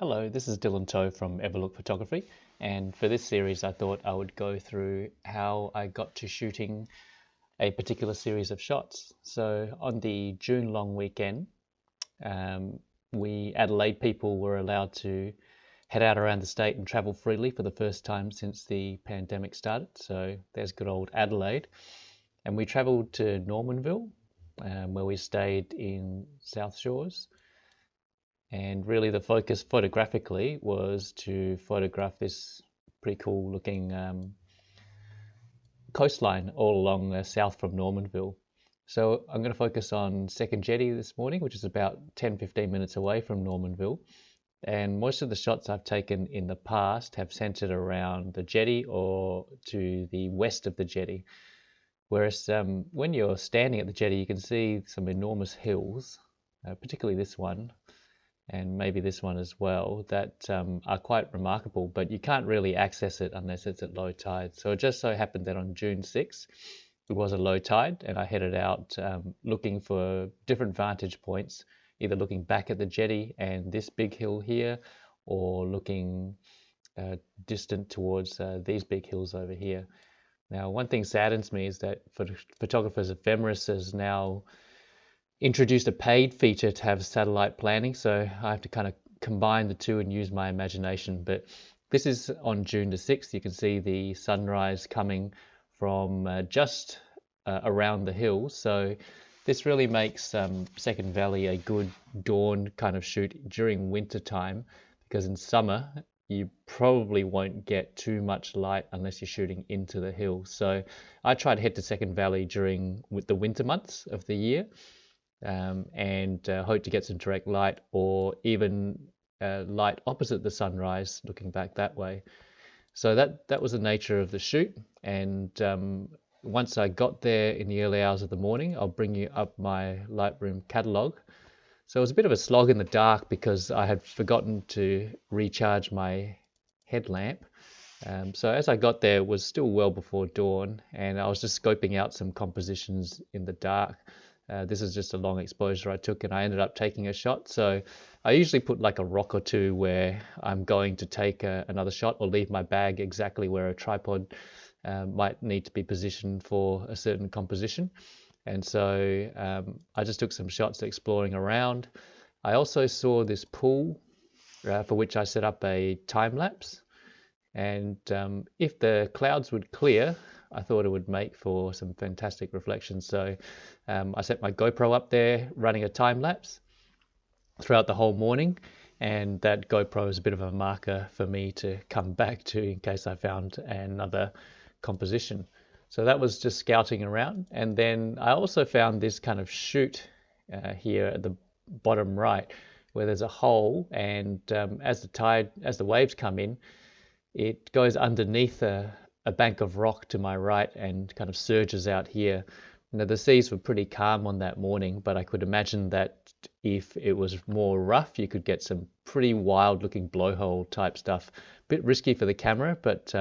Hello, this is Dylan Toe from Everlook Photography, and for this series I thought I would go through how I got to shooting a particular series of shots. So on the June long weekend, we Adelaide people were allowed to head out around the state and travel freely for the first time since the pandemic started. So there's good old Adelaide, and we travelled to Normanville, where we stayed in South Shores. And really, the focus photographically was to photograph this pretty cool looking coastline all along south from Normanville. So I'm going to focus on Second Jetty this morning, which is about 10-15 minutes away from Normanville. And most of the shots I've taken in the past have centered around the jetty or to the west of the jetty. Whereas when you're standing at the jetty, you can see some enormous hills, particularly this one, and maybe this one as well, that are quite remarkable, but you can't really access it unless it's at low tide. So it just so happened that on June 6th, it was a low tide, and I headed out looking for different vantage points, either looking back at the jetty and this big hill here, or looking distant towards these big hills over here. Now, one thing saddens me is that Photographers Ephemeris has now introduced a paid feature to have satellite planning, so I have to kind of combine the two and use my imagination. But this is on June the 6th. You can see the sunrise coming from just around the hill. So this really makes Second Valley a good dawn kind of shoot during winter time, because in summer you probably won't get too much light unless you're shooting into the hill. So I try to head to Second Valley during with the winter months of the year, and hope to get some direct light or even light opposite the sunrise looking back that way. So that was the nature of the shoot. And once I got there in the early hours of the morning, I'll bring you up my Lightroom catalog. So it was a bit of a slog in the dark because I had forgotten to recharge my headlamp. So as I got there, it was still well before dawn, and I was just scoping out some compositions in the dark. This is just a long exposure I took, and I ended up taking a shot. So I usually put like a rock or two where I'm going to take another shot, or leave my bag exactly where a tripod might need to be positioned for a certain composition. And so I just took some shots exploring around. I also saw this pool for which I set up a time lapse. And if the clouds would clear, I thought it would make for some fantastic reflections. So I set my GoPro up there running a time lapse throughout the whole morning. And that GoPro is a bit of a marker for me to come back to in case I found another composition. So that was just scouting around. And then I also found this kind of chute here at the bottom right, where there's a hole, and as the waves come in, it goes underneath a bank of rock to my right and kind of surges out here. Now, the seas were pretty calm on that morning, but I could imagine that if it was more rough, you could get some pretty wild looking blowhole type stuff. A bit risky for the camera, but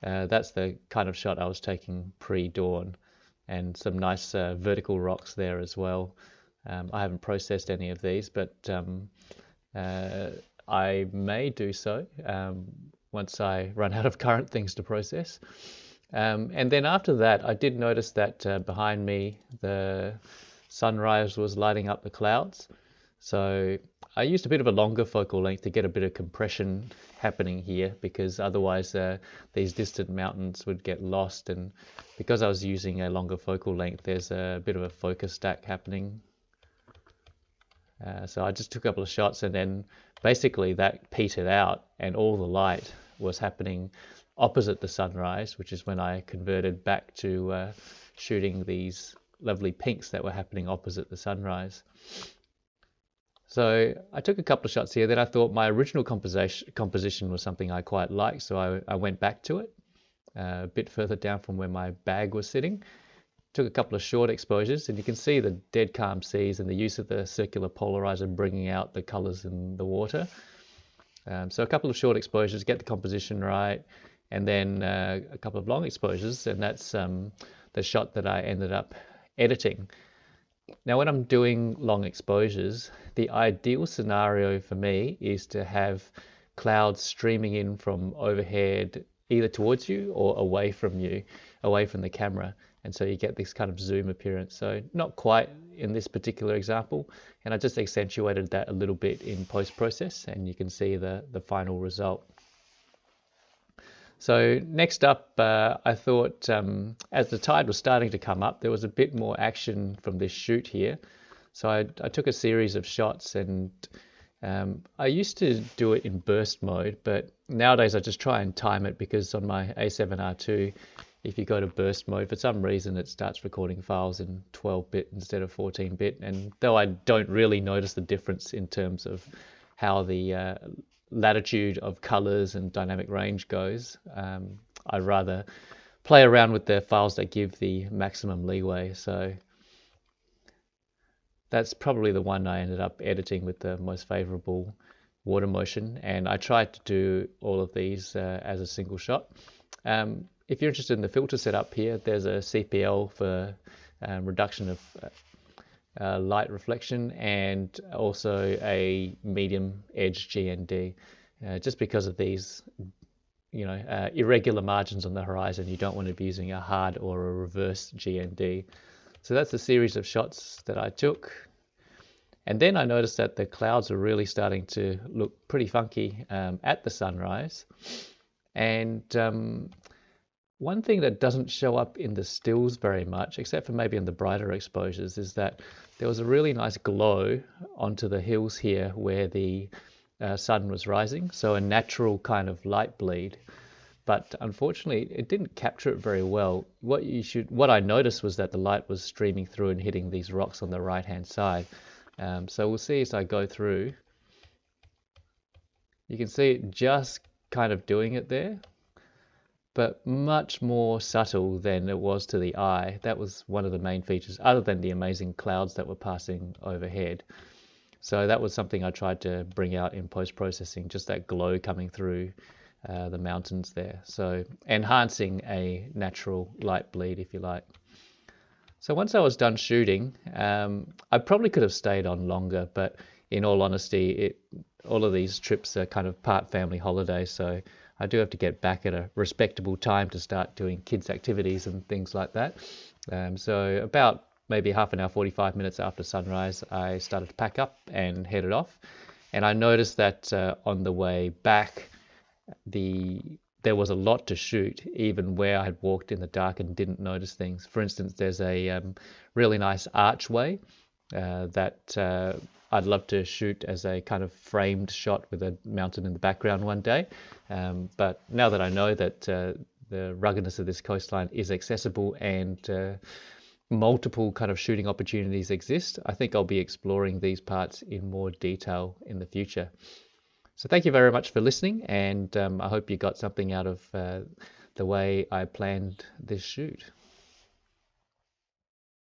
that's the kind of shot I was taking pre-dawn, and some nice vertical rocks there as well. I haven't processed any of these, but uh, I may do so once I run out of current things to process. And then after that, I did notice that behind me, the sunrise was lighting up the clouds. So I used a bit of a longer focal length to get a bit of compression happening here, because otherwise these distant mountains would get lost. And because I was using a longer focal length, there's a bit of a focus stack happening. So I just took a couple of shots, and then basically that petered out and all the light was happening opposite the sunrise, which is when I converted back to shooting these lovely pinks that were happening opposite the sunrise. So I took a couple of shots here. Then I thought my original composition was something I quite liked, so I went back to it a bit further down from where my bag was sitting. Took a couple of short exposures, and you can see the dead calm seas and the use of the circular polarizer bringing out the colors in the water. So a couple of short exposures, get the composition right, and then a couple of long exposures, and that's the shot that I ended up editing. Now, when I'm doing long exposures, the ideal scenario for me is to have clouds streaming in from overhead, either towards you or away from you, away from the camera. And so you get this kind of zoom appearance. So not quite in this particular example. And I just accentuated that a little bit in post-process, and you can see the final result. So next up, I thought as the tide was starting to come up, there was a bit more action from this shoot here. So I took a series of shots, and I used to do it in burst mode, but nowadays I just try and time it, because on my A7R2, if you go to burst mode, for some reason it starts recording files in 12-bit instead of 14-bit. And though I don't really notice the difference in terms of how the latitude of colors and dynamic range goes, I'd rather play around with the files that give the maximum leeway. So that's probably the one I ended up editing with the most favorable water motion, and I tried to do all of these as a single shot. If you're interested in the filter setup here, there's a CPL for reduction of light reflection, and also a medium edge GND. Just because of these, irregular margins on the horizon, you don't want to be using a hard or a reverse GND. So that's a series of shots that I took. And then I noticed that the clouds are really starting to look pretty funky at the sunrise. And one thing that doesn't show up in the stills very much, except for maybe in the brighter exposures, is that there was a really nice glow onto the hills here where the sun was rising. So a natural kind of light bleed. But unfortunately, it didn't capture it very well. What I noticed was that the light was streaming through and hitting these rocks on the right-hand side. So we'll see as I go through. You can see it just kind of doing it there, but much more subtle than it was to the eye. That was one of the main features, other than the amazing clouds that were passing overhead. So that was something I tried to bring out in post-processing, just that glow coming through the mountains there. So enhancing a natural light bleed, if you like. So once I was done shooting, I probably could have stayed on longer, but in all honesty, all of these trips are kind of part family holidays, so I do have to get back at a respectable time to start doing kids' activities and things like that. So about maybe half an hour, 45 minutes after sunrise, I started to pack up and headed off. And I noticed that on the way back, there was a lot to shoot, even where I had walked in the dark and didn't notice things. For instance, there's a really nice archway that I'd love to shoot as a kind of framed shot with a mountain in the background one day. But now that I know that the ruggedness of this coastline is accessible and multiple kind of shooting opportunities exist, I think I'll be exploring these parts in more detail in the future. So thank you very much for listening, and I hope you got something out of the way I planned this shoot.